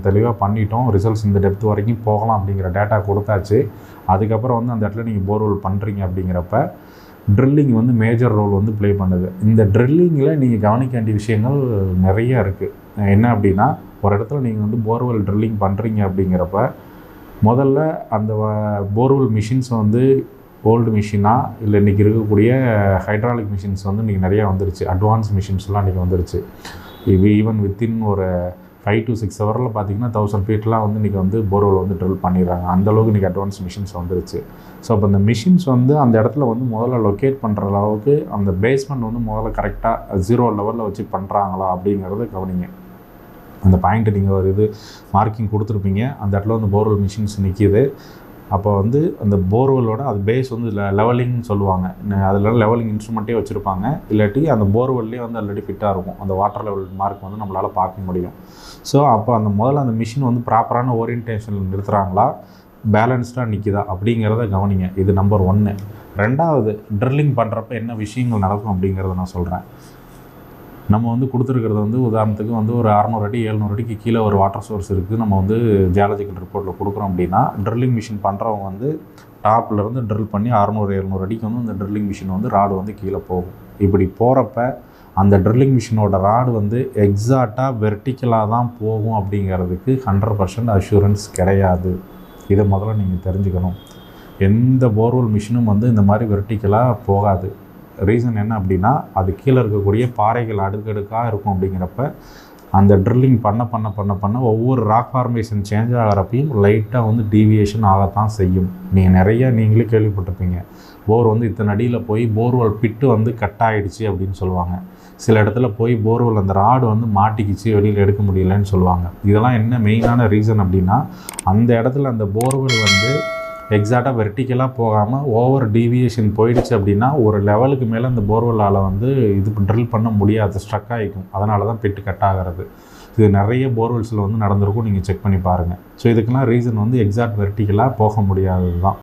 தெளிவாக பண்ணிட்டோம், ரிசல்ட்ஸ் இந்த டெப்த் வரைக்கும் போகலாம் அப்படிங்கிற டேட்டா கொடுத்தாச்சு. அதுக்கப்புறம் வந்து அந்த இடத்துல நீங்கள் போர்வெல் பண்ணுறீங்க அப்படிங்கிறப்ப ட்ரில்லிங் வந்து மேஜர் ரோல் வந்து ப்ளே பண்ணுது. இந்த ட்ரில்லிங்கில் நீங்கள் கவனிக்க வேண்டிய விஷயங்கள் நிறைய இருக்குது. என்ன அப்படின்னா, ஒரு இடத்துல நீங்கள் வந்து போர்வெல் ட்ரில்லிங் பண்ணுறீங்க அப்படிங்கிறப்ப முதல்ல அந்த போர்வெல் மிஷின்ஸ் வந்து ஓல்டு மிஷினா இல்லை இன்றைக்கி இருக்கக்கூடிய ஹைட்ராலிக் மிஷின்ஸ் வந்து இன்றைக்கி நிறையா வந்துருச்சு. அட்வான்ஸ் மிஷின்ஸ்லாம் இன்றைக்கி வந்துருச்சு. ஈவன் வித்தின் ஒரு 5 to 6 ஹவரில் பார்த்தீங்கன்னா 1000 ஃபீட்லாம் வந்து இன்றைக்கி வந்து போர்வெல் வந்து ட்ரில் பண்ணிடுறாங்க. அந்தளவுக்கு இன்றைக்கி அட்வான்ஸ் மிஷின்ஸ் வந்துருச்சு. ஸோ அப்போ அந்த மிஷின்ஸ் வந்து அந்த இடத்துல வந்து முதல்ல லொக்கேட் பண்ணுற அளவுக்கு அந்த பேஸ்மெண்ட் வந்து முதல்ல கரெக்டாக 0 லெவலில் வச்சு பண்ணுறாங்களா அப்படிங்கிறத கவனிங்க. அந்த பாயிண்ட்டு நீங்கள் ஒரு இது மார்க்கிங் கொடுத்துருப்பீங்க, அந்த இடத்துல வந்து போர்வெல் மிஷின்ஸ் நிற்கிது. அப்போ வந்து அந்த போர்வெல்லோட அது பேஸ் வந்து லெவலிங்னு சொல்லுவாங்க. அதில் லெவலிங் இன்ஸ்ட்ருமெண்ட்டே வச்சுருப்பாங்க. இல்லாட்டி அந்த போர்வெல்லே வந்து ஆல்ரெடி ஃபிட்டாக இருக்கும். அந்த வாட்டர் லெவல் மார்க் வந்து நம்மளால் பார்க்க முடியும். ஸோ அப்போ அந்த முதல்ல அந்த மிஷின் வந்து ப்ராப்பரான ஓரியன்டேஷனில் நிறுத்துகிறாங்களா, பேலன்ஸ்டாக நிற்கிதா அப்படிங்கிறத கவனிங்க. இது நம்பர் 1. 2வது, ட்ரில்லிங் பண்ணுறப்ப என்ன விஷயங்கள் நடக்கும் அப்படிங்கிறத நான் சொல்கிறேன். நம்ம வந்து கொடுத்துருக்கிறது வந்து உதாரணத்துக்கு வந்து ஒரு 600 அடி 700 அடிக்கு கீழே ஒரு வாட்டர் சோர்ஸ் இருக்குது. நம்ம வந்து ஜியாலஜிக்கல் ரிப்போர்ட்டில் கொடுக்குறோம் அப்படின்னா, ட்ரில்லிங் மிஷின் பண்ணுறவங்க வந்து டாப்லேருந்து ட்ரில் பண்ணி 600-700 அடிக்கு வந்து அந்த ட்ரில்லிங் மிஷின் வந்து ராடு வந்து கீழே போகும். இப்படி போகிறப்ப அந்த ட்ரில்லிங் மிஷினோட ராடு வந்து எக்ஸாக்டாக வெர்டிக்கலாக தான் போகும் அப்படிங்கிறதுக்கு 100% அஷூரன்ஸ் கிடையாது. இதை முதல்ல நீங்கள் தெரிஞ்சுக்கணும். எந்த போர்வெல் மிஷினும் வந்து இந்த மாதிரி வெர்டிக்கலாக போகாது. ரீசன் என்ன அப்படின்னா, அது கீழே இருக்கக்கூடிய பாறைகள் அடுக்கடுக்காக இருக்கும். அப்படிங்கிறப்ப அந்த ட்ரில்லிங் பண்ண ஒவ்வொரு ராக் ஃபார்மேஷன் சேஞ்ச் ஆகிறப்பையும் லைட்டாக வந்து டீவியேஷன் ஆகத்தான் செய்யும். நீங்கள் நீங்களே கேள்விப்பட்டிருப்பீங்க, போர் வந்து இத்தனை அடியில் போய் போர்வெல் பிட்டு வந்து கட் ஆகிடுச்சு அப்படின்னு சொல்லுவாங்க. சில இடத்துல போய் போர்வெல் அந்த ராடு வந்து மாட்டிக்கிச்சு, வெளியில் எடுக்க முடியலன்னு சொல்லுவாங்க. இதெல்லாம் என்ன மெயினான ரீசன் அப்படின்னா, அந்த இடத்துல அந்த போர்வெல் வந்து எக்ஸாக்டாக வெர்டிக்கலாக போகாமல் ஓவர் டீவியேஷன் போயிடுச்சு அப்படின்னா ஒரு லெவலுக்கு மேலே அந்த போர்வெல்லால் வந்து இது ட்ரில் பண்ண முடியாது, ஸ்ட்ரக் ஆகிக்கும். அதனால தான் பிட்டு கட் ஆகிறது. இது நிறைய போர்வெல்ஸில் வந்து நடந்திருக்கும், நீங்கள் செக் பண்ணி பாருங்கள். ஸோ இதுக்கெல்லாம் ரீசன் வந்து எக்ஸாக்ட் வெர்டிக்கலாக போக முடியாதது தான்.